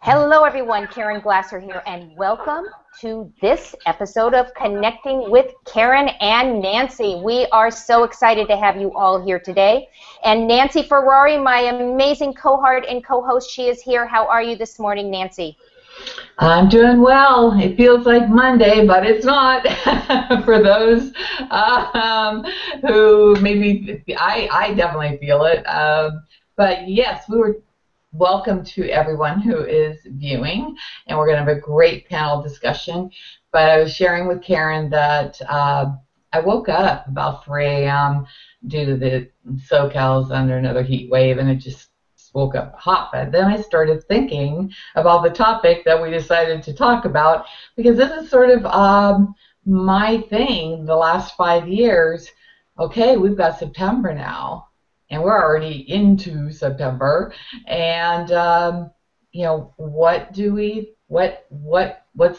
Hello everyone, Caren Glasser here, and welcome to this episode of Connecting with Caren and Nancy. We are so excited to have you all here today. And Nancy Ferrari, my amazing cohort and co-host, she is here. How are you this morning, Nancy? I'm doing well. It feels like Monday, but it's not. For those who maybe, I definitely feel it. But yes, welcome to everyone who is viewing, and we're going to have a great panel discussion. But I was sharing with Caren that I woke up about 3 a.m. due to the SoCal's under another heat wave, and it just woke up hot. But then I started thinking about the topic that we decided to talk about, because this is sort of my thing the last 5 years. Okay, we've got September now, and we're already into September, and you know, what's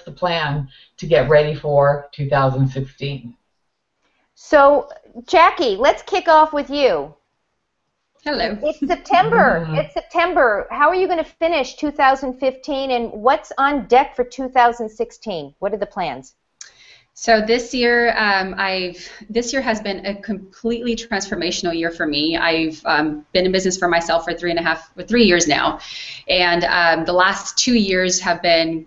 the plan to get ready for 2016? So, Jackie, let's kick off with you. Hello. It's September. It's September. How are you going to finish 2015, and what's on deck for 2016? What are the plans? So this year, this year has been a completely transformational year for me. I've been in business for myself for 3 years now, and the last 2 years have been,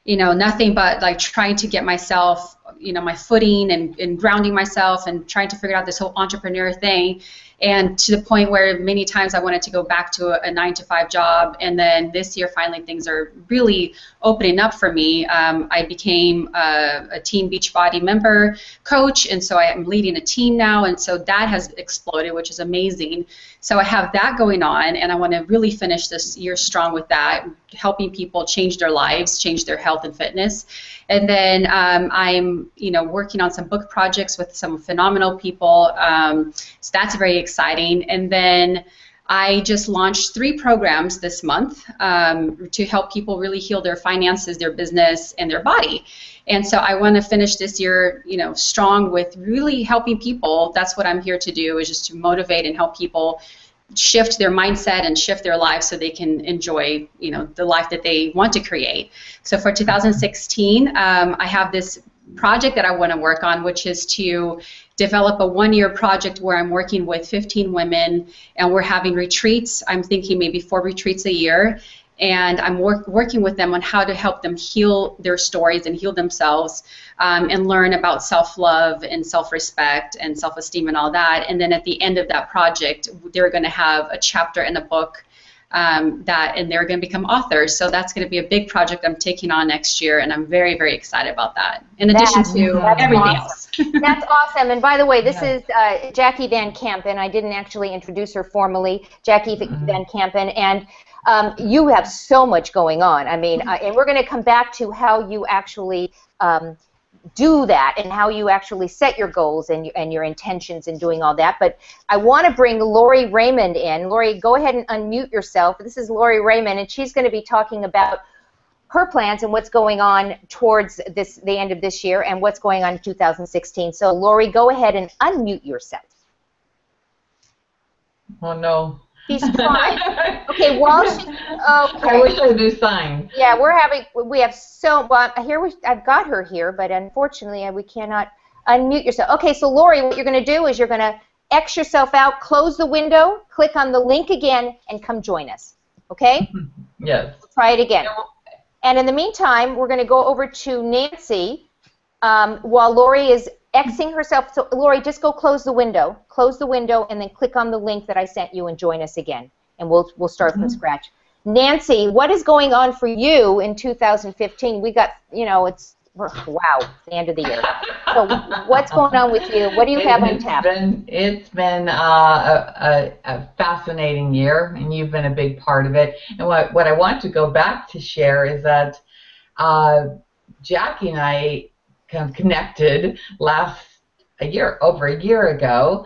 nothing but like trying to get myself, my footing and grounding myself and trying to figure out this whole entrepreneur thing. And to the point where many times I wanted to go back to a 9-to-5 job, and then this year finally things are really opening up for me. I became a Team Beachbody member coach, and so I am leading a team now, and so that has exploded, which is amazing. So I have that going on, and I want to really finish this year strong with that, helping people change their lives, change their health and fitness. And then I'm, working on some book projects with some phenomenal people. So that's very exciting. And then I just launched 3 programs this month to help people really heal their finances, their business, and their body. And so I want to finish this year, strong with really helping people. That's what I'm here to do, is just to motivate and help people shift their mindset and shift their lives so they can enjoy, the life that they want to create. So for 2016, I have this project that I want to work on, which is to develop a 1-year project where I'm working with 15 women, and we're having retreats. I'm thinking maybe 4 retreats a year, and I'm working with them on how to help them heal their stories and heal themselves, and learn about self-love and self-respect and self-esteem and all that. And then at the end of that project, they're going to have a chapter in a book and they're going to become authors. So that's going to be a big project I'm taking on next year, and I'm very, very excited about that, in addition to everything else. That's awesome. And by the way, this is Jackie VanCampen. I didn't actually introduce her formally, Jackie VanCampen, and you have so much going on. I mean, and we're going to come back to how you actually do that and how you actually set your goals and your intentions in doing all that. But I want to bring Lori Raymond in. Lori, go ahead and unmute yourself. This is Lori Raymond, and she's going to be talking about her plans and what's going on towards the end of this year and what's going on in 2016. So, Lori, go ahead and unmute yourself. Oh, no. She's trying. Okay, okay. I wish I knew sign. Yeah, I've got her here, but unfortunately we cannot unmute yourself. Okay, so Lori, what you're going to do is you're going to X yourself out, close the window, click on the link again, and come join us. Okay? Yes. Try it again. And in the meantime, we're going to go over to Nancy while Lori is Xing herself. So, Lori, just go close the window, and then click on the link that I sent you and join us again, and we'll start from scratch. Nancy, what is going on for you in 2015? We got, it's the end of the year. So what's going on with you? What do you have on tap? It's been a fascinating year, and you've been a big part of it. And what I want to go back to share is that Jackie and I kind of connected over a year ago.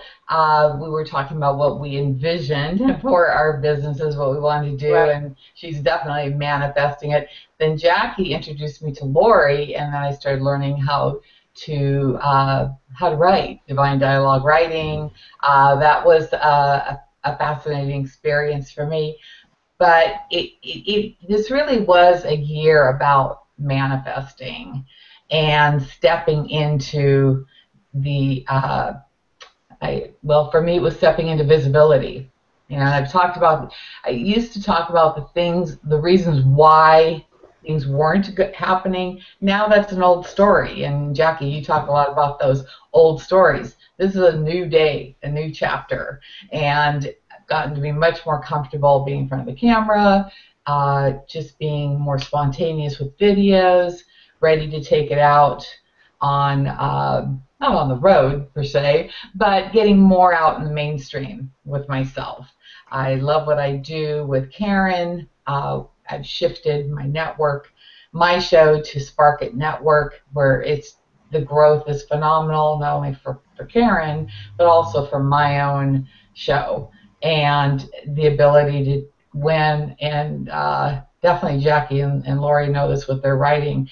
We were talking about what we envisioned for our businesses, what we wanted to do, and she's definitely manifesting it. Then Jackie introduced me to Lori, and then I started learning how to write, Divine Dialogue writing. That was a fascinating experience for me. But this really was a year about manifesting and stepping into the, for me, it was stepping into visibility. And I used to talk about the things, the reasons why things weren't happening. Now that's an old story. And Jackie, you talk a lot about those old stories. This is a new day, a new chapter. And I've gotten to be much more comfortable being in front of the camera, just being more spontaneous with videos, ready to take it out on, not on the road per se, but getting more out in the mainstream with myself. I love what I do with Caren. I've shifted my network, my show to Spark It Network, where the growth is phenomenal, not only for Caren, but also for my own show. And the ability to win, and definitely Jackie and Lori know this with their writing,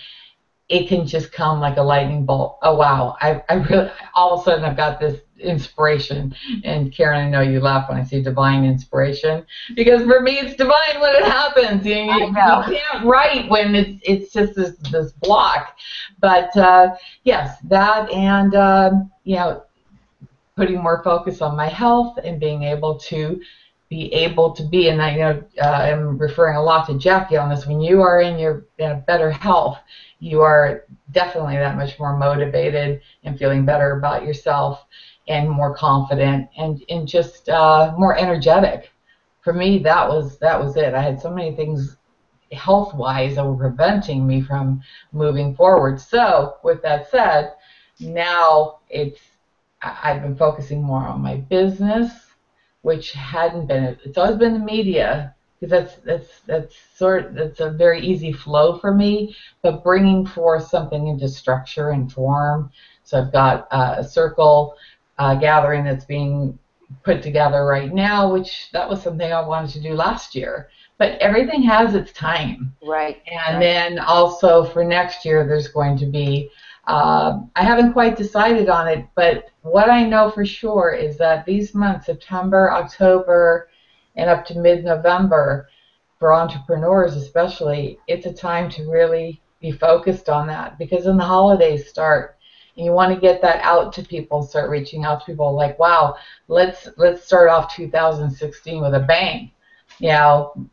it can just come like a lightning bolt. Oh, wow. I really, all of a sudden I've got this inspiration. And Caren, I know you laugh when I say divine inspiration, because for me it's divine when it happens. You can't write when it's just this block. But yes, that and putting more focus on my health and being able to be, and I know I'm referring a lot to Jackie on this, when you are in your better health, you are definitely that much more motivated and feeling better about yourself and more confident and just more energetic. For me, that was it. I had so many things health-wise that were preventing me from moving forward. So with that said, now I've been focusing more on my business, which hadn't been. It's always been the media, because that's a very easy flow for me. But bringing forth something into structure and form. So I've got a circle gathering that's being put together right now, which that was something I wanted to do last year. But everything has its time. Right. And then also for next year, there's going to be. I haven't quite decided on it, but what I know for sure is that these months, September, October, and up to mid-November, for entrepreneurs especially, it's a time to really be focused on that, because then the holidays start, and you want to get that out to people, start reaching out to people like, wow, let's start off 2016 with a bang.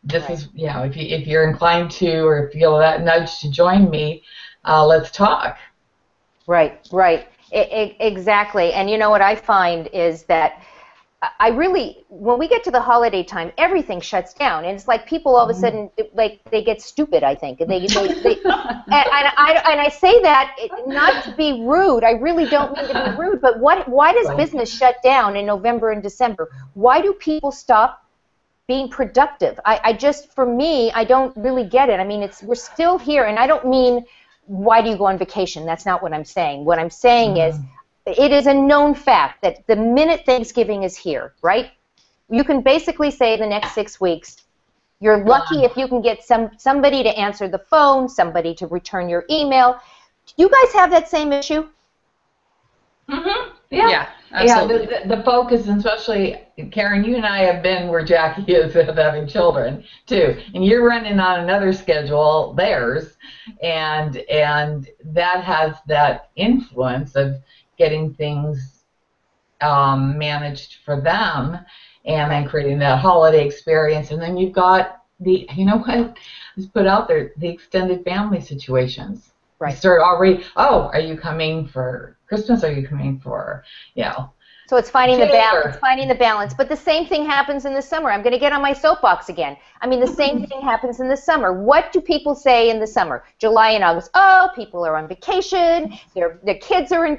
This is, if you're inclined to or feel that nudge to join me, let's talk. Right. Exactly. And you know what I find is that when we get to the holiday time, everything shuts down, and it's like people all of a sudden, like, they get stupid, I think. And I say that not to be rude. I really don't mean to be rude, but why does business shut down in November and December? Why do people stop being productive? For me, I don't really get it. I mean, we're still here, and I don't mean, why do you go on vacation? That's not what I'm saying. What I'm saying is, it is a known fact that the minute Thanksgiving is here, right? You can basically say the next 6 weeks, you're lucky if you can get somebody to answer the phone, somebody to return your email. Do you guys have that same issue? Mm-hmm. Yeah, absolutely. Yeah, the focus, and especially, Caren, you and I have been where Jackie is with having children too, and you're running on another schedule, theirs, and that has that influence of getting things managed for them, and then creating that holiday experience, and then you've got let's put out there, the extended family situations. Right. You start already, are you coming for Christmas? Are you coming for, So it's finding the balance. But the same thing happens in the summer. I'm going to get on my soapbox again. I mean, the same thing happens in the summer. What do people say in the summer? July and August, people are on vacation, their kids are in,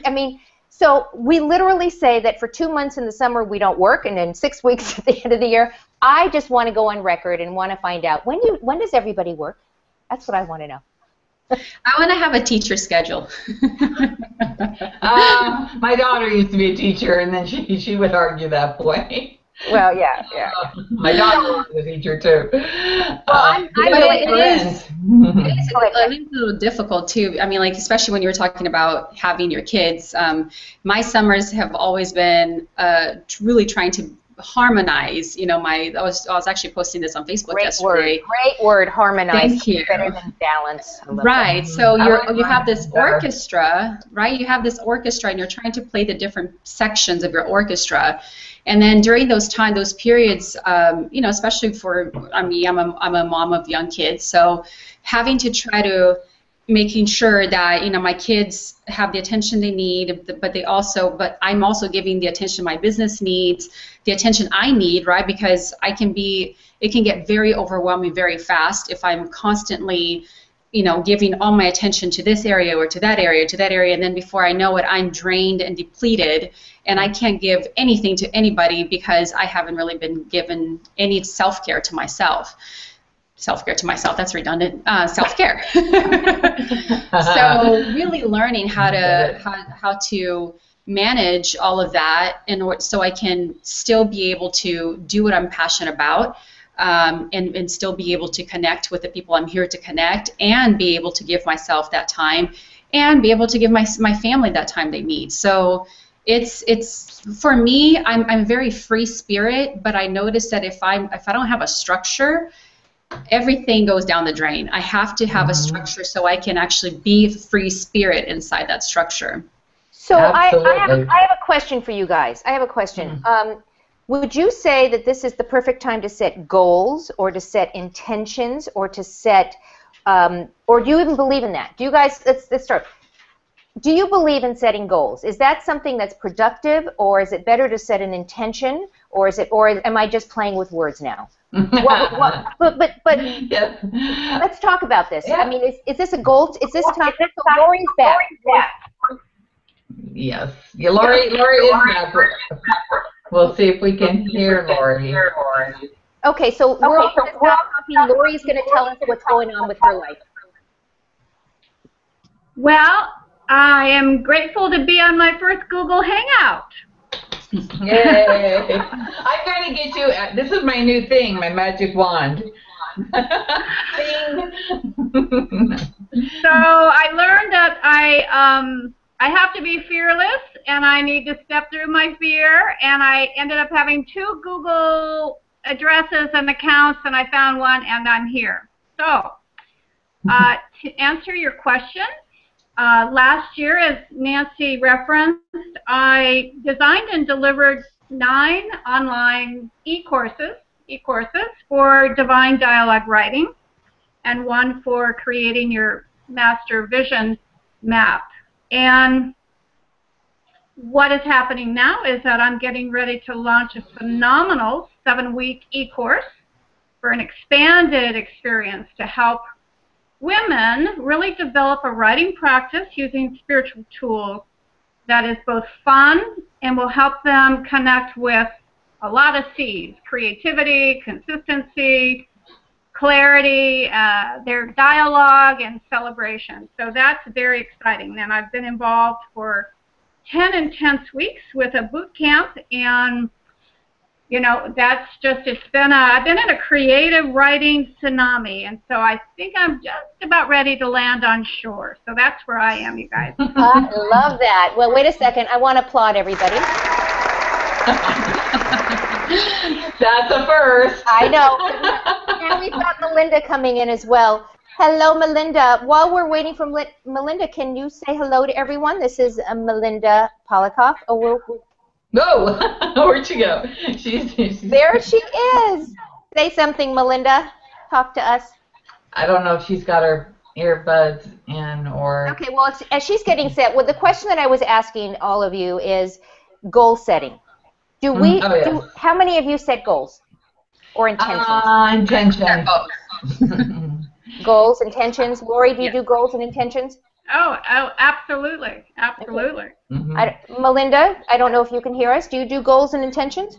so we literally say that for 2 months in the summer we don't work, and then 6 weeks at the end of the year. I just want to go on record and want to find out, when does everybody work? That's what I want to know. I want to have a teacher schedule. My daughter used to be a teacher, and then she would argue that point. Well, yeah. My daughter was a teacher too. Well, it is a little difficult too. I mean, like, especially when you were talking about having your kids. My summers have always been really trying to harmonize, I was actually posting this on Facebook yesterday. Great word, harmonize. Thank you. Better than balance. Right. So you have this orchestra, right? You have this orchestra, and you're trying to play the different sections of your orchestra. And then during those periods, especially for me, I'm a mom of young kids, so having to try to making sure that my kids have the attention they need, but I'm also giving the attention my business needs, the attention I need, right? Because it can get very overwhelming very fast if I'm constantly, giving all my attention to this area or to that area, and then before I know it, I'm drained and depleted, and I can't give anything to anybody because I haven't really been given any self-care to myself. Self-care to myself, that's redundant. Self-care. So really learning how to manage all of that so I can still be able to do what I'm passionate about, and still be able to connect with the people I'm here to connect, and be able to give myself that time, and be able to give my family that time they need. So it's for me, I'm a very free spirit, but I notice that if I don't have a structure, everything goes down the drain. I have to have a structure so I can actually be a free spirit inside that structure. So I have a question for you guys. I have a question. Would you say that this is the perfect time to set goals, or to set intentions, or to set, or do you even believe in that? Do you guys, let's start. Do you believe in setting goals? Is that something that's productive, or is it better to set an intention, or am I just playing with words now? But yes. Let's talk about this. Yeah. I mean, is this a goal? Is this time? So Lori's back. Yes. Yeah, Lori is back. We'll see if we can hear Lori. Okay, so we're all talking. Lori's going to tell us what's going on with her life. Well, I am grateful to be on my first Google Hangout. Yay! I'm going to get you. This is my new thing, my magic wand. So I learned that I have to be fearless, and I need to step through my fear. And I ended up having 2 Google addresses and accounts, and I found one, and I'm here. So to answer your question. Last year, as Nancy referenced, I designed and delivered 9 online e-courses for Divine Dialogue Writing, and 1 for creating your master vision map. And what is happening now is that I'm getting ready to launch a phenomenal 7-week e-course for an expanded experience to help women really develop a writing practice using spiritual tools that is both fun and will help them connect with a lot of C's: creativity, consistency, clarity, their dialogue, and celebration. So that's very exciting. And I've been involved for 10 intense weeks with a boot camp, and that's just, I've been in a creative writing tsunami, and so I think I'm just about ready to land on shore. So that's where I am, you guys. I love that. Well, wait a second. I want to applaud everybody. That's a first. I know. And we've got Melinda coming in as well. Hello, Melinda. While we're waiting for Melinda, can you say hello to everyone? This is Melinda Polakoff. No, where'd she go? She's there she is. Say something, Melinda. Talk to us. I don't know if she's got her earbuds in or... Okay, well, as she's getting set, the question that I was asking all of you is goal setting. Do we? How many of you set goals or intentions? Intentions. Goals, intentions. Lori, do you do goals and intentions? Oh, absolutely, absolutely. Okay. Melinda, I don't know if you can hear us. Do you do goals and intentions?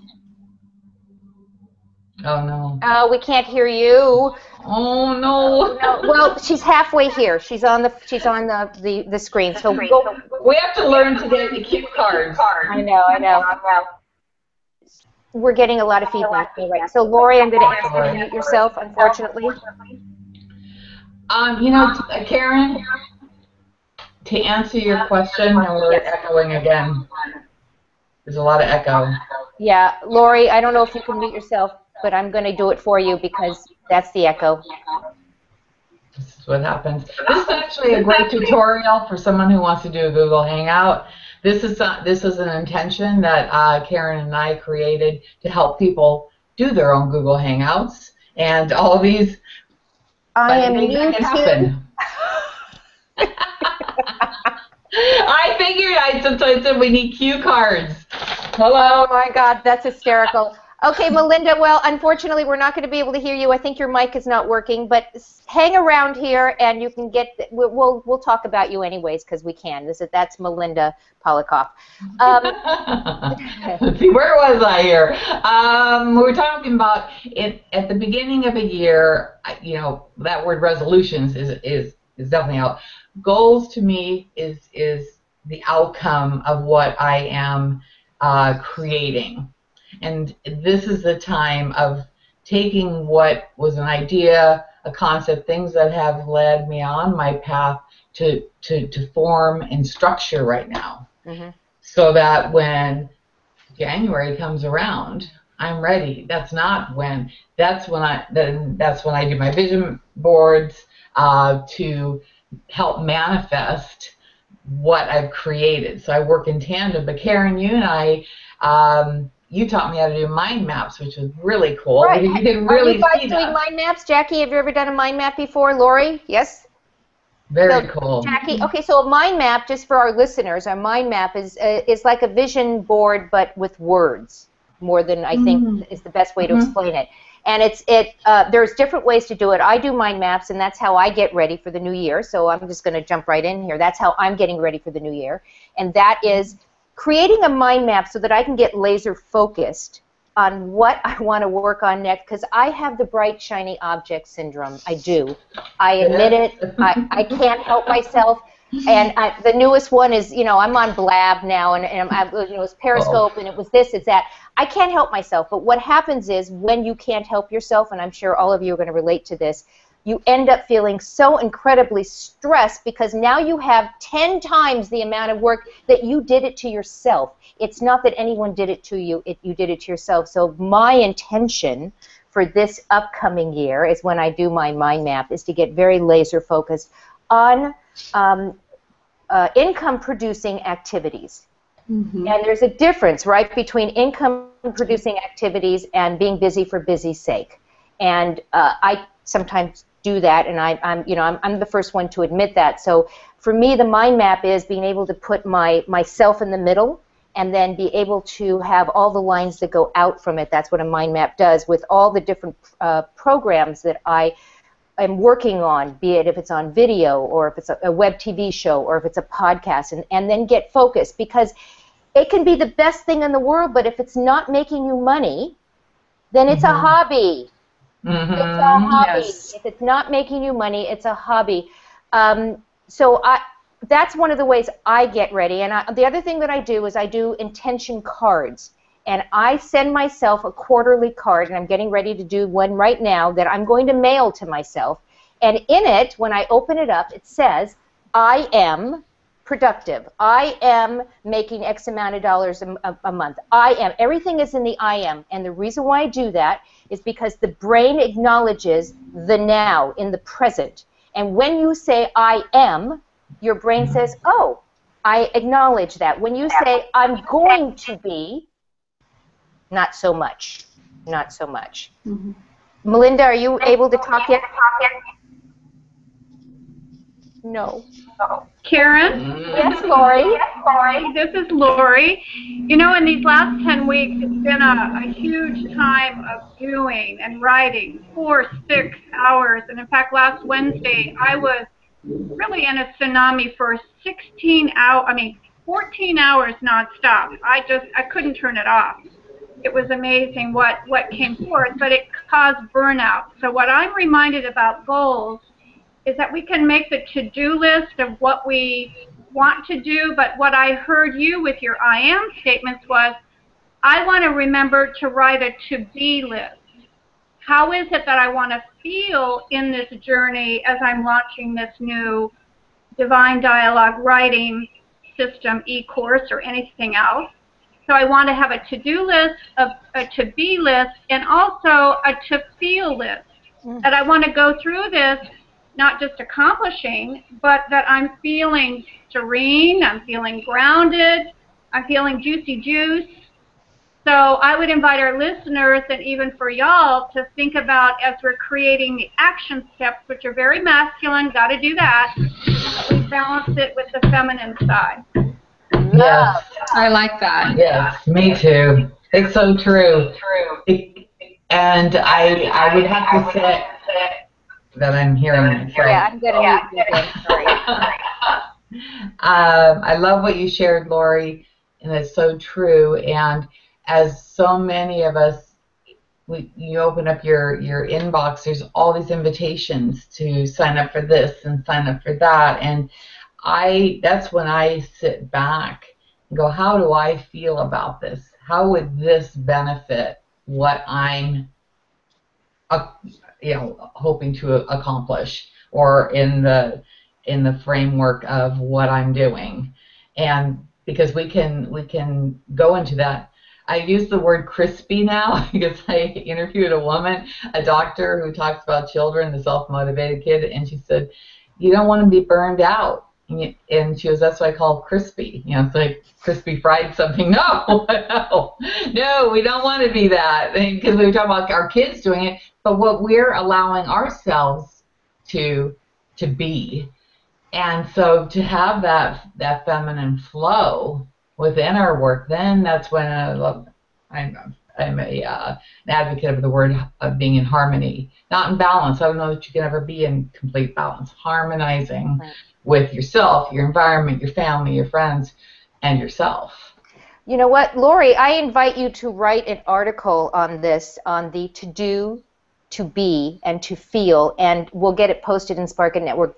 Oh no. Oh, we can't hear you. Oh no. No. Well, she's halfway here. She's on the screen. So we have to learn to get the cue cards. I know. We're getting a lot of feedback. Right. So Lori, I'm going to ask you to mute yourself, unfortunately. Caren, to answer your question, and we're echoing again. There's a lot of echo. Yeah, Lori, I don't know if you can mute yourself, but I'm going to do it for you because that's the echo. This is what happens. This is actually a great tutorial for someone who wants to do a Google Hangout. This is an intention that Caren and I created to help people do their own Google Hangouts and all of these things that can happen. I figured I said we need cue cards. Hello. Oh my God, that's hysterical. Okay, Melinda, well, unfortunately, we're not going to be able to hear you. I think your mic is not working, but hang around here and you can get, we'll talk about you anyways because we can. That's Melinda Polakoff. Let's see, where was I here? We were talking about it at the beginning of a year, you know, that word resolutions is definitely out. Goals to me is the outcome of what I am creating. And this is the time of taking what was an idea, a concept, things that have led me on my path to form and structure right now. Mm-hmm. So that when January comes around, I'm ready. That's when I do my vision boards to help manifest what I've created. So I work in tandem. But Caren, you and I, you taught me how to do mind maps, which was really cool. Right. You can really Are you guys doing mind maps? Jackie, have you ever done a mind map before? Lori? Yes? Very cool. Jackie, okay, so a mind map, just for our listeners, our mind map is like a vision board, but with words, more than I think is the best way to explain it. And there's different ways to do it. I do mind maps, and that's how I get ready for the new year. So I'm just going to jump right in here. That's how I'm getting ready for the new year. And that is creating a mind map so that I can get laser focused on what I want to work on next, because I have the bright, shiny object syndrome. I do. I admit it. I can't help myself. And the newest one is, you know, I'm on Blab now, and it was Periscope, and it was this, it's that. I can't help myself. But what happens is when you can't help yourself, and I'm sure all of you are going to relate to this, you end up feeling so incredibly stressed because now you have 10 times the amount of work that you did it to yourself. It's not that anyone did it to you, you did it to yourself. So my intention for this upcoming year is when I do my mind map is to get very laser focused on income-producing activities. Mm-hmm. And there's a difference, right, between income-producing activities and being busy for busy's sake. And I sometimes do that, and I'm the first one to admit that. So for me, the mind map is being able to put myself in the middle, and then be able to have all the lines that go out from it. That's what a mind map does with all the different programs that I am working on, be it if it's on video or if it's a web TV show or if it's a podcast, and then get focused, because it can be the best thing in the world, but if it's not making you money, then it's a hobby. Mm-hmm. It's a hobby. Yes. If it's not making you money, it's a hobby. So that's one of the ways I get ready. And the other thing that I do is I do intention cards. And I send myself a quarterly card, and I'm getting ready to do one right now that I'm going to mail to myself. And in it, when I open it up, it says, I am productive. I am making X amount of dollars a month. I am. Everything is in the I am. And the reason why I do that is because the brain acknowledges the now, in the present. And when you say I am, your brain says, oh, I acknowledge that. When you say I'm going to be, not so much. Not so much. Mm-hmm. Melinda, are you able to talk yet? No. Caren? Yes, Lori. This is Lori. You know, in these last 10 weeks, it's been a huge time of doing and writing, 4-6 hours. And in fact, last Wednesday, I was really in a tsunami for 14 hours nonstop. I couldn't turn it off. It was amazing what came forth, but it caused burnout. So what I'm reminded about goals is that we can make the to-do list of what we want to do, but what I heard you with your I am statements was, I want to remember to write a to-be list. How is it that I want to feel in this journey as I'm launching this new Divine Dialogue writing system, e-course, or anything else? So I want to have a to-do list, a to-be list, and also a to-feel list. And I want to go through this, not just accomplishing, but that I'm feeling serene, I'm feeling grounded, I'm feeling juicy juice. So I would invite our listeners, and even for y'all, to think about, as we're creating the action steps, which are very masculine, got to do that, we balance it with the feminine side. Yes. I like that. Yes, me too. It's so true. And I would have to say that I'm hearing. Sorry. Yeah, I'm going to mute you again. Sorry. I love what you shared, Lori, and it's so true. And as so many of us, you open up your inbox, there's all these invitations to sign up for this and sign up for that. And that's when I sit back and go, how do I feel about this? How would this benefit what I'm hoping to accomplish, or in the framework of what I'm doing? And because we can go into that. I use the word crispy now because I interviewed a woman, a doctor, who talks about children, the self-motivated kid, and she said, you don't want to be burned out. And she goes, that's what I call crispy. It's like crispy fried something. No, we don't want to be that, because we were talking about our kids doing it, but what we're allowing ourselves to be. And so to have that feminine flow within our work, then that's when I'm an advocate of the word of being in harmony, not in balance. I don't know that you can ever be in complete balance. Harmonizing with yourself, your environment, your family, your friends, and yourself. You know what, Lori, I invite you to write an article on this, on the to do, to be, and to feel, and we'll get it posted in Spark and Network.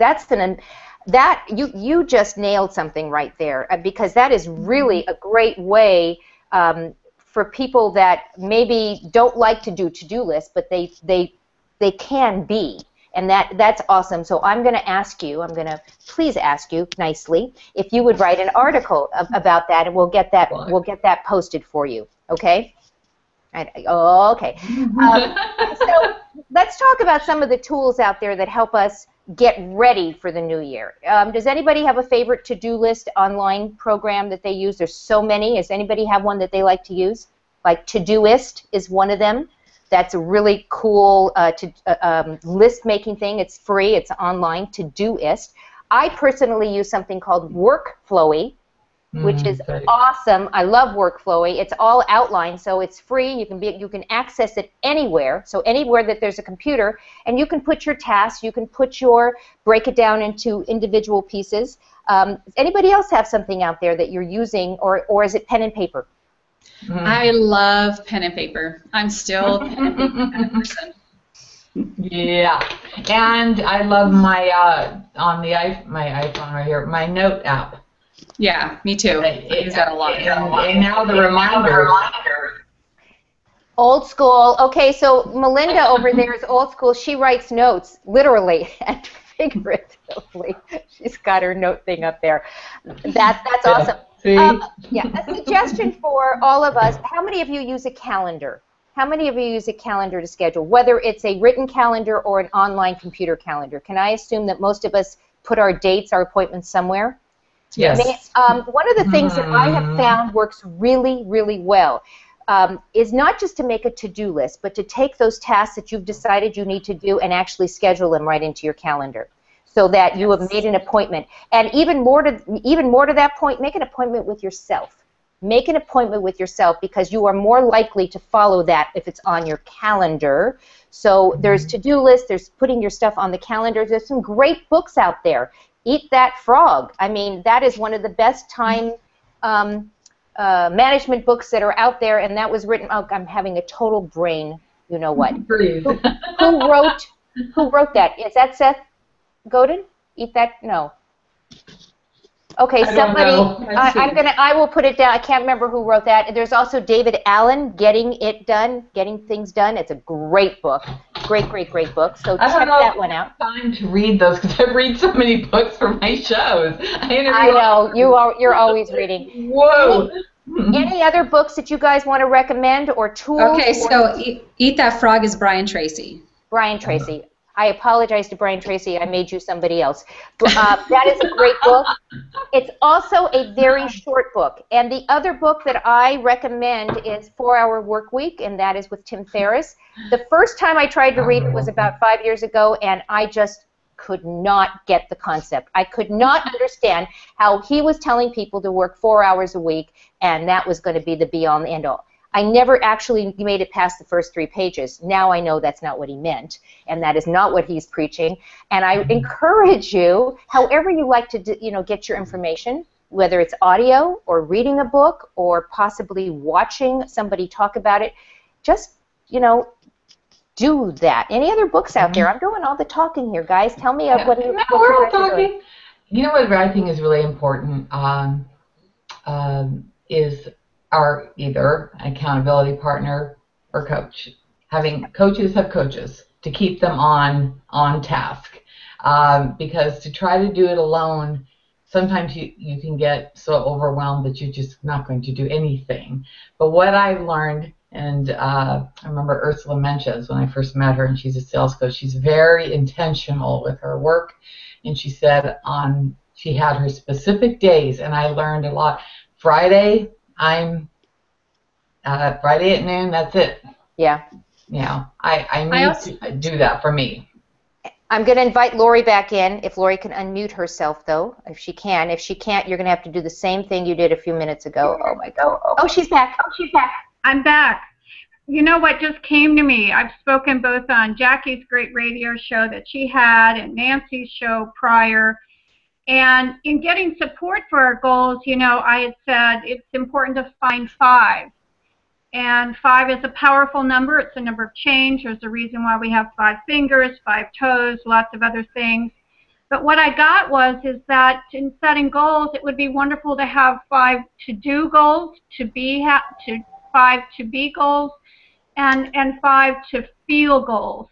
You just nailed something right there, because that is really a great way for people that maybe don't like to do to-do lists, but they can be. And that's awesome. So I'm going to please ask you nicely if you would write an article about that, and we'll get that posted for you. Okay? Okay. So let's talk about some of the tools out there that help us get ready for the new year. Does anybody have a favorite to-do list online program that they use? There's so many. Does anybody have one that they like to use? Like Todoist is one of them. That's a really cool list-making thing. It's free. It's online, Todoist. I personally use something called Workflowy, which is awesome. I love Workflowy. It's all outlined, so it's free. You can access it anywhere. So anywhere that there's a computer, and you can put your tasks. You can break it down into individual pieces. Does anybody else have something out there that you're using, or is it pen and paper? I love pen and paper. I'm still a pen and paper kind of person. Yeah, and I love my my iPhone right here, my Note app. Yeah, me too. I use that a lot. And now the reminders. Old school. Okay, so Melinda over there is old school. She writes notes, literally and figuratively. She's got her note thing up there. That's awesome. A suggestion for all of us, how many of you use a calendar? How many of you use a calendar to schedule, whether it's a written calendar or an online computer calendar? Can I assume that most of us put our dates, our appointments somewhere? Yes. One of the things that I have found works really, really well is not just to make a to-do list, but to take those tasks that you've decided you need to do and actually schedule them right into your calendar, so that you have made an appointment. And even more to that point, make an appointment with yourself. Make an appointment with yourself, because you are more likely to follow that if it's on your calendar. So there's to-do lists, there's putting your stuff on the calendar. There's some great books out there. Eat That Frog. I mean, that is one of the best time management books that are out there, and that was written, I'm having a total brain, you know what. Who wrote that? Is that Seth Godin? Eat That? No. Okay, somebody. I will put it down. I can't remember who wrote that. There's also David Allen, Getting Things Done. It's a great book. Great book. So check that one out. I don't have time to read those because I read so many books for my shows. I know you're always reading. Whoa. Any other books that you guys want to recommend or tools? Okay, so Eat That Frog is Brian Tracy. Brian Tracy. I apologize to Brian Tracy. I made you somebody else. That is a great book. It's also a very short book. And the other book that I recommend is 4-Hour Workweek, and that is with Tim Ferriss. The first time I tried to read it was about 5 years ago, and I just could not get the concept. I could not understand how he was telling people to work 4 hours a week, and that was going to be the be-all and end-all. I never actually made it past the first 3 pages. Now I know that's not what he meant, and that is not what he's preaching. And I encourage you, however you like to get your information, whether it's audio or reading a book or possibly watching somebody talk about it, just, do that. Any other books out there? I'm doing all the talking here, guys. Tell me what you guys are doing. You know what I think is really important is our either accountability partner or coach. Having coaches have coaches to keep them on task. Because to try to do it alone, sometimes you can get so overwhelmed that you're just not going to do anything. But what I've learned, and I remember Ursula Menches when I first met her, and she's a sales coach. She's very intentional with her work, and she said she had her specific days, and I learned a lot. Friday at noon, that's it. Yeah. I need to do that for me. I'm going to invite Lori back in, if Lori can unmute herself, though, if she can. If she can't, you're going to have to do the same thing you did a few minutes ago. Oh, my God. Oh, she's back. I'm back. You know what just came to me? I've spoken both on Jackie's great radio show that she had and Nancy's show prior. And in getting support for our goals, I had said it's important to find 5. And 5 is a powerful number. It's a number of change. There's a reason why we have 5 fingers, 5 toes, lots of other things. But what I got is that in setting goals, it would be wonderful to have 5 to-do goals, 5 to be goals, and 5 to feel goals.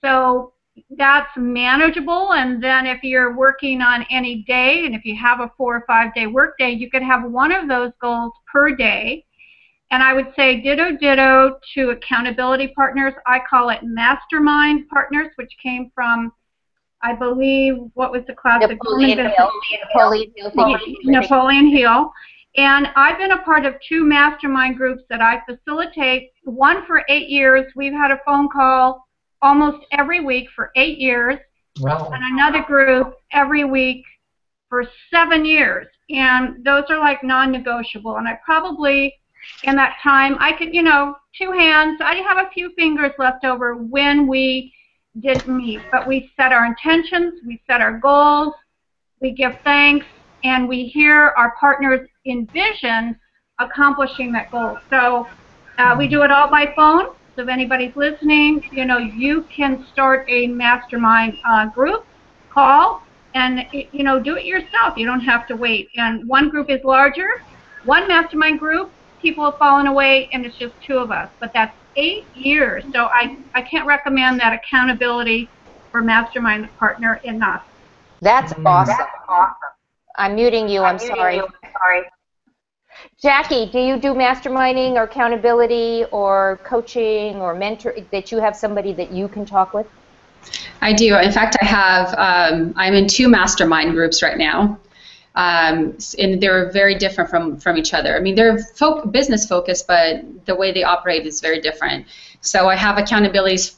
So that's manageable, and then if you're working on any day, and if you have a 4 or 5 day work day, you could have one of those goals per day. And I would say ditto to accountability partners. I call it mastermind partners, which came from, I believe, what was the classic? Napoleon Hill. And I've been a part of 2 mastermind groups that I facilitate. One for 8 years. We've had a phone call almost every week for 8 years. Wow. And another group every week for 7 years. And those are like non-negotiable. And I probably, in that time, I could, 2 hands. I have a few fingers left over when we didn't meet. But we set our intentions. We set our goals. We give thanks. And we hear our partners envision accomplishing that goal. So we do it all by phone. So if anybody's listening, you can start a mastermind group call and, do it yourself. You don't have to wait. And one group is larger. One mastermind group, people have fallen away, and it's just 2 of us. But that's 8 years. So I can't recommend that accountability for mastermind partner enough. That's awesome. I'm muting you. I'm sorry. Jackie, do you do masterminding or accountability or coaching or mentor, that you have somebody that you can talk with? I do. In fact, I have, I'm in 2 mastermind groups right now. And they're very different from each other. I mean, they're business focused, but the way they operate is very different. So I have accountability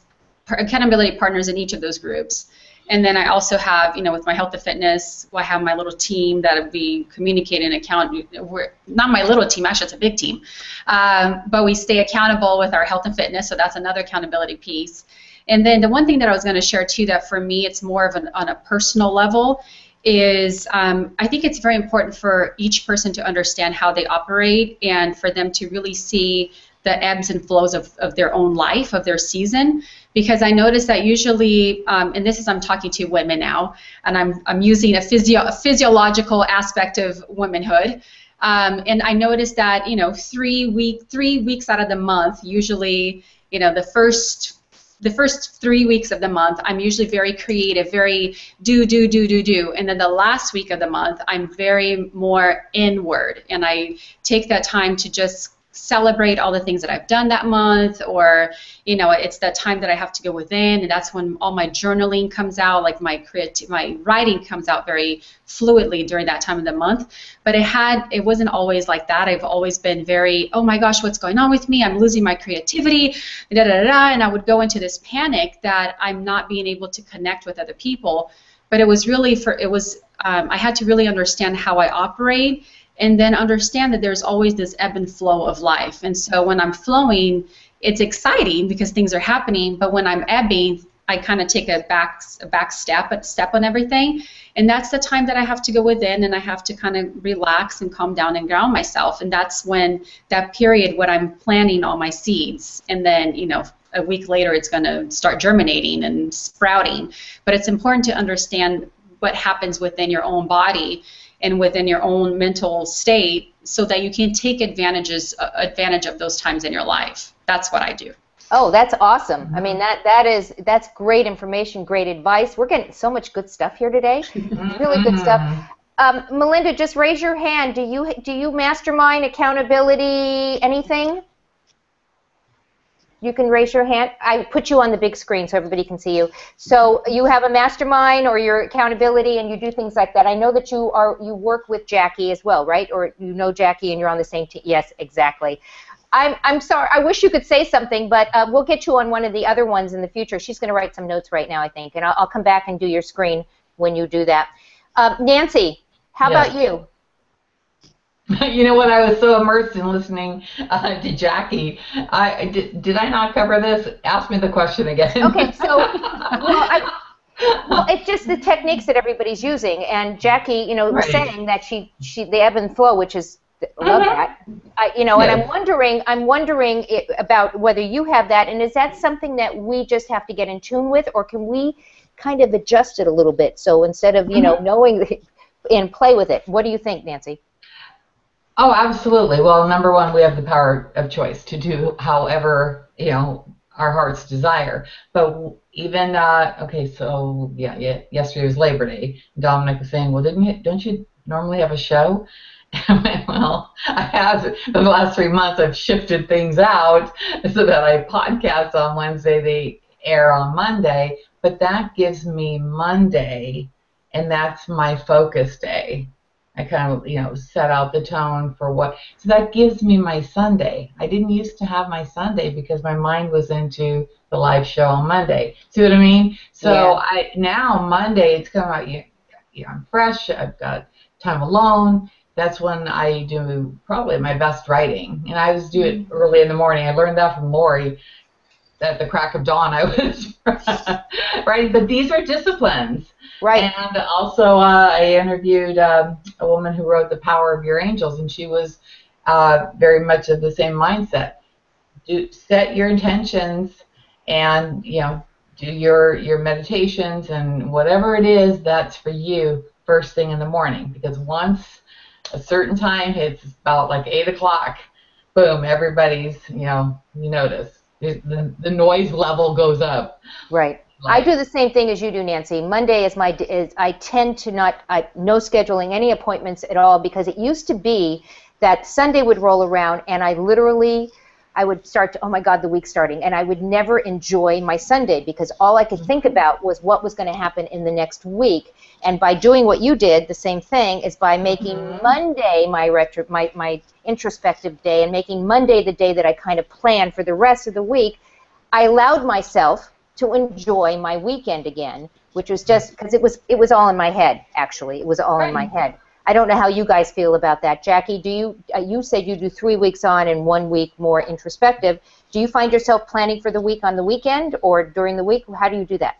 partners in each of those groups. And then I also have, with my health and fitness, I have my little team that will be communicating not my little team, actually it's a big team. But we stay accountable with our health and fitness, so that's another accountability piece. And then the one thing that I was going to share too, that for me it's more of on a personal level, is I think it's very important for each person to understand how they operate and for them to really see the ebbs and flows of their own life, of their season, because I notice that usually, and this is, I'm talking to women now, and I'm using a physiological aspect of womanhood, and I noticed that 3 weeks out of the month, usually, the first the first 3 weeks of the month, I'm usually very creative, very do. And then the last week of the month, I'm very more inward. And I take that time to just celebrate all the things that I've done that month, or, you know, it's that time that I have to go within, and that's when all my journaling comes out, like my writing comes out very fluidly during that time of the month. But it wasn't always like that. I've always been very, oh my gosh, what's going on with me? I'm losing my creativity, and I would go into this panic that I'm not being able to connect with other people. But it was really I had to really understand how I operate, and then understand that there's always this ebb and flow of life. And so when I'm flowing, it's exciting because things are happening, but when I'm ebbing, I kind of take a back step on everything. And that's the time that I have to go within, and I have to kind of relax and calm down and ground myself. And that's when that period when I'm planting all my seeds. And then, you know, a week later it's going to start germinating and sprouting. But it's important to understand what happens within your own body and within your own mental state, so that you can take advantage of those times in your life. That's what I do. Oh, that's awesome. I mean, that's great information, great advice. We're getting so much good stuff here today. Really good stuff. Melinda, just raise your hand. Do you mastermind, accountability, anything? You can raise your hand. I put you on the big screen so everybody can see you. So you have a mastermind or your accountability, and you do things like that. I know that you work with Jackie as well, right? Or you know Jackie and you're on the same team. Yes, exactly. I'm sorry. I wish you could say something, but we'll get you on one of the other ones in the future. She's going to write some notes right now, I think, and I'll come back and do your screen when you do that. Nancy, how about you? You know what? I was so immersed in listening to Jackie. Did I not cover this? Ask me the question again. Okay, so well, it's just the techniques that everybody's using, and Jackie, you know, was saying that she the ebb and flow, which is love that. You know, and I'm wondering about whether you have that, and is that something that we just have to get in tune with, or can we kind of adjust it a little bit? So instead of knowing and play with it, what do you think, Nancy? Oh, absolutely. Well, number one, we have the power of choice to do however, you know, our heart's desire. But even, okay, so, yesterday was Labor Day. Dominic was saying, well, don't you normally have a show? And I went, well, I have. In the last 3 months, I've shifted things out so that I podcast on Wednesday, they air on Monday. But that gives me Monday, and that's my focus day. I kind of, you know, set out the tone for what, so that gives me my Sunday. I didn't used to have my Sunday because my mind was into the live show on Monday. See what I mean? So now Monday, it's kind of like, I'm fresh, I've got time alone. That's when I do probably my best writing. And I always do it early in the morning. I learned that from Lori. At the crack of dawn, I was right. But these are disciplines. Right. And also, I interviewed a woman who wrote The Power of Your Angels, and she was very much of the same mindset. Set your intentions, and do your meditations and whatever it is that's for you first thing in the morning. Because once a certain time hits, about like 8 o'clock, boom, everybody's you notice. The noise level goes up. Right. I do the same thing as you do, Nancy. Monday is I tend to no scheduling any appointments at all, because it used to be that Sunday would roll around and I would start to, oh my God, the week's starting, and I would never enjoy my Sunday because all I could think about was what was going to happen in the next week. And by doing what you did, the same thing, is by making Monday my introspective day, and making Monday the day that I kind of plan for the rest of the week, I allowed myself to enjoy my weekend again, which was just because it was all in my head, actually. It was all in my head. I don't know how you guys feel about that. Jackie, do you said you do 3 weeks on and 1 week more introspective. Do you find yourself planning for the week on the weekend or during the week? How do you do that?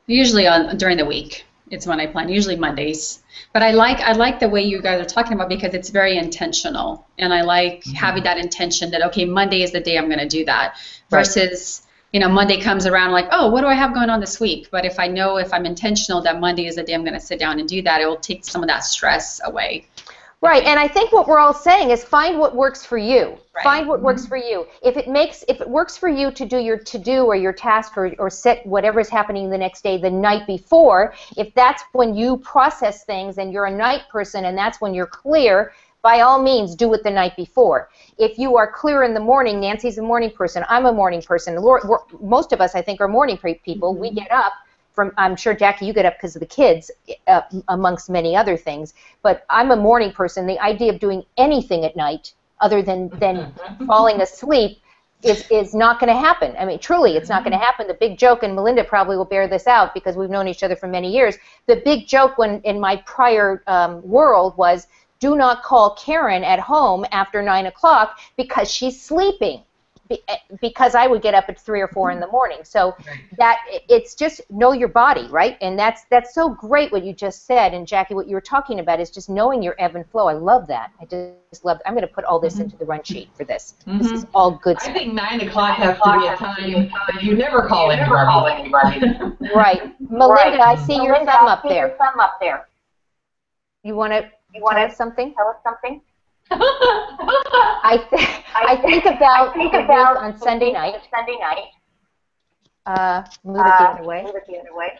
Usually during the week. It's when I plan, usually Mondays. But I like the way you guys are talking about, because it's very intentional, and I like having that intention that, okay, Monday is the day I'm going to do that, versus Monday comes around like, oh, what do I have going on this week? But if I'm intentional that Monday is the day I'm going to sit down and do that, it will take some of that stress away. Right, and I think what we're all saying is find what works for you. Right. Find what works for you. If it works for you to do your to-do or your task or set whatever is happening the next day the night before, if that's when you process things and you're a night person and that's when you're clear, by all means do it the night before. If you are clear in the morning, Nancy's a morning person, I'm a morning person. Most of us, I think, are morning people. We get up. I'm sure, Jackie, you get up because of the kids, amongst many other things. But I'm a morning person. The idea of doing anything at night other than falling asleep is not going to happen. I mean, truly, it's not going to happen. The big joke, and Melinda probably will bear this out because we've known each other for many years, the big joke in my prior world was, do not call Caren at home after 9 o'clock because she's sleeping. Because I would get up at 3 or 4 in the morning. So that it's just know your body, right? And that's so great what you just said. And Jackie, what you were talking about is just knowing your ebb and flow. I love that. I just love it. I'm going to put all this into the run sheet for this. This is all good stuff. I think 9 o'clock has to be a time that you never call anybody. Right. Melinda, I see your thumb up there. You want to tell us something? I think about on Sunday night. Move it the other way.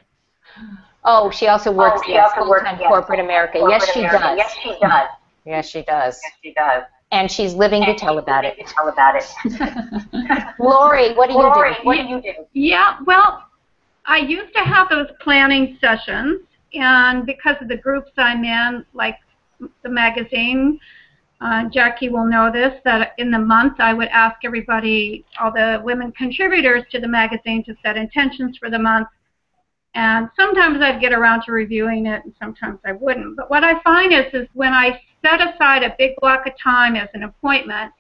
Oh, she also works full-time corporate America. Yes, she does. Yes, she does. And she's living to tell about it. Lori, what do you do? Yeah, well, I used to have those planning sessions, and because of the groups I'm in, like the magazine, Jackie will know this, that in the month I would ask everybody, all the women contributors to the magazine, to set intentions for the month. And sometimes I'd get around to reviewing it, and sometimes I wouldn't. But what I find is when I set aside a big block of time as an appointment,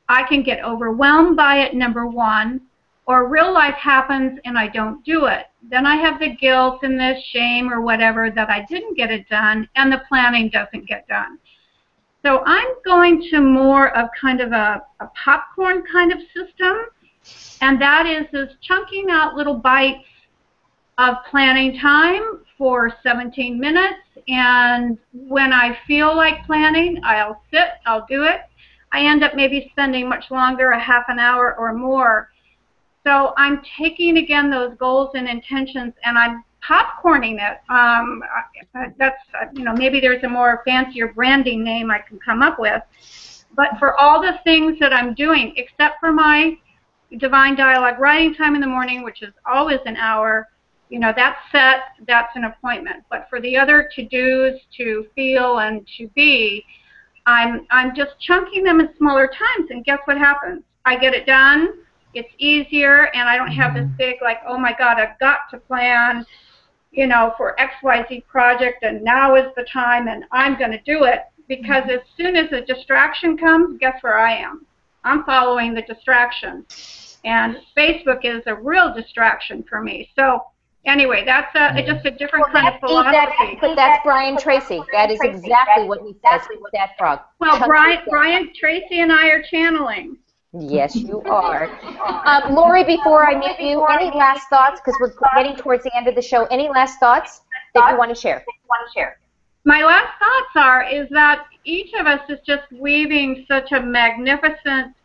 I can get overwhelmed by it, number one, or real life happens and I don't do it. Then I have the guilt and the shame or whatever that I didn't get it done, and the planning doesn't get done. So I'm going to more of kind of a popcorn kind of system, and that is chunking out little bites of planning time for 17 minutes, and when I feel like planning, I'll sit, I'll do it. I end up maybe spending much longer, a half an hour or more. So I'm taking, again, those goals and intentions, and I'm popcorning it. That's, maybe there's a more fancier branding name I can come up with. But for all the things that I'm doing, except for my Divine Dialogue writing time in the morning, which is always an hour, that's set, that's an appointment. But for the other to-dos, to feel and to be, I'm just chunking them in smaller times, and guess what happens? I get it done. It's easier, and I don't have this big, like, oh my God, I've got to plan, for XYZ project, and now is the time, and I'm going to do it. Because as soon as a distraction comes, guess where I am? I'm following the distraction. And Facebook is a real distraction for me. So anyway, that's just a different kind of philosophy. But that's Brian Tracy. That is exactly what he says with that frog. Well, Brian Tracy and I are channeling. Yes, you are. Lori, before I meet you, any last thoughts? Because we're getting towards the end of the show. Any last thoughts that you want to share? My last thoughts is that each of us is just weaving such a magnificent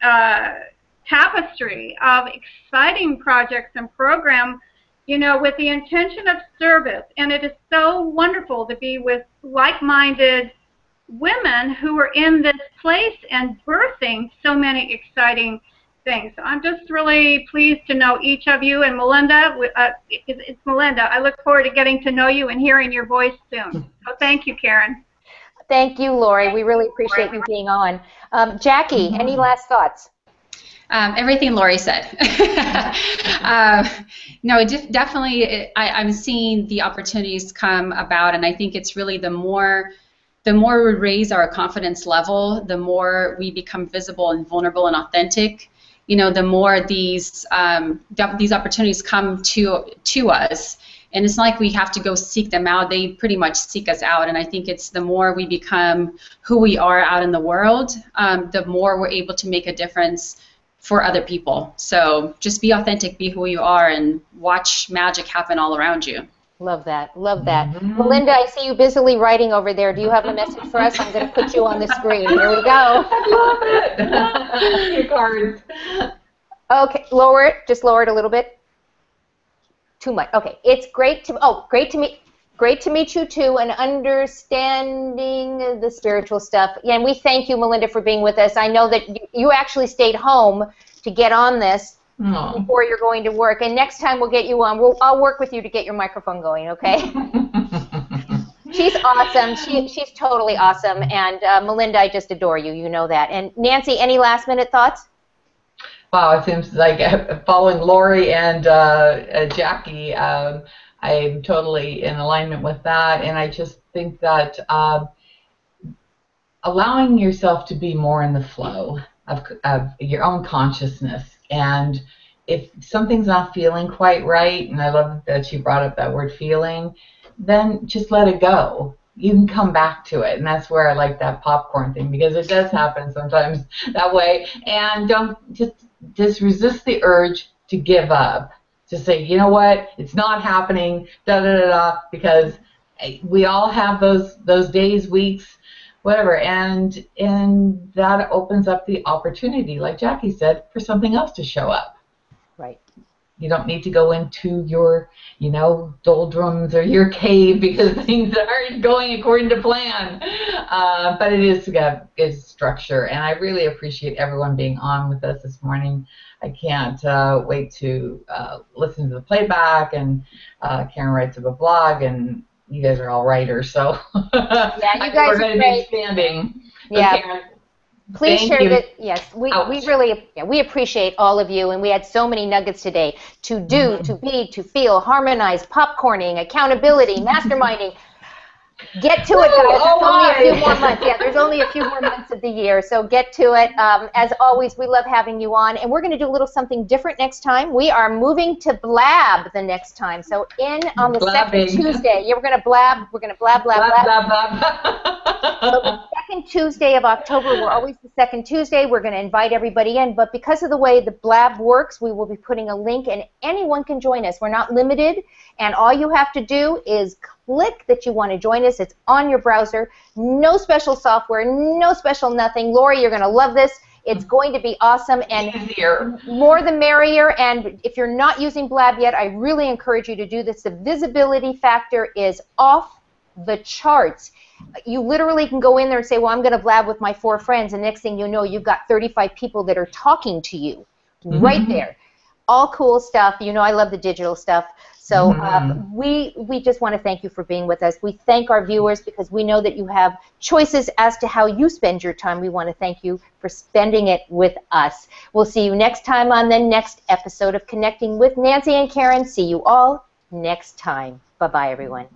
tapestry of exciting projects and programs, with the intention of service. And it is so wonderful to be with like-minded women who are in this place and birthing so many exciting things. So I'm just really pleased to know each of you. And Melinda, it's Melinda. I look forward to getting to know you and hearing your voice soon. So thank you, Caren. Thank you, Lori. We really appreciate you being on. Jackie, any last thoughts? Everything Lori said. No, definitely. I'm seeing the opportunities come about, and I think it's really the more we raise our confidence level, the more we become visible and vulnerable and authentic. The more these opportunities come to us, and it's not like we have to go seek them out. They pretty much seek us out, and I think it's the more we become who we are out in the world, the more we're able to make a difference for other people. So just be authentic, be who you are, and watch magic happen all around you. Love that. Love that. Melinda, I see you busily writing over there. Do you have a message for us? I'm going to put you on the screen. Here we go. I love it. Your cards. Okay, lower it. Just lower it a little bit. Too much. Okay. It's great to meet you too, and understanding the spiritual stuff. Yeah, and we thank you, Melinda, for being with us. I know that you actually stayed home to get on this before you're going to work. And next time we'll get you on. I'll work with you to get your microphone going, okay? She's awesome. She's totally awesome. And Melinda, I just adore you. You know that. And Nancy, any last-minute thoughts? Wow, it seems like following Lori and Jackie, I'm totally in alignment with that. And I just think that allowing yourself to be more in the flow of your own consciousness. And if something's not feeling quite right, and I love that you brought up that word feeling, then just let it go. You can come back to it. And that's where I like that popcorn thing, because it does happen sometimes that way. And don't just resist the urge to give up. Just say, you know what, it's not happening, because we all have those days, weeks, whatever, and that opens up the opportunity, like Jackie said, for something else to show up. Right. You don't need to go into your, doldrums or your cave because things aren't going according to plan. But it is good structure, and I really appreciate everyone being on with us this morning. I can't wait to listen to the playback, and Caren writes up a blog, and you guys are all writers, so yeah, you guys we're going to be expanding. Yeah. So Caren, please share it. Yes, we really appreciate all of you, and we had so many nuggets today. To do, to be, to feel, harmonize, popcorning, accountability, masterminding. Get to it, guys. There's only a few more months. Yeah, there's only a few more months of the year, so get to it. As always, we love having you on, and we're going to do a little something different next time. We are moving to Blab the next time. So on the second Tuesday, we're going to blab. We're going to blab. So the second Tuesday of October, we're always the second Tuesday. We're going to invite everybody in, but because of the way the Blab works, we will be putting a link, and anyone can join us. We're not limited, and all you have to do is click that you want to join us. It's on your browser. No special software, no special nothing. Lori, you're going to love this. It's going to be awesome, and more the merrier. And if you're not using Blab yet, I really encourage you to do this. The visibility factor is off the charts. You literally can go in there and say, well, I'm going to Blab with my 4 friends, and next thing you know, you've got 35 people that are talking to you right there. All cool stuff. I love the digital stuff. So we just want to thank you for being with us. We thank our viewers because we know that you have choices as to how you spend your time. We want to thank you for spending it with us. We'll see you next time on the next episode of Connecting with Nancy and Caren. See you all next time. Bye-bye, everyone.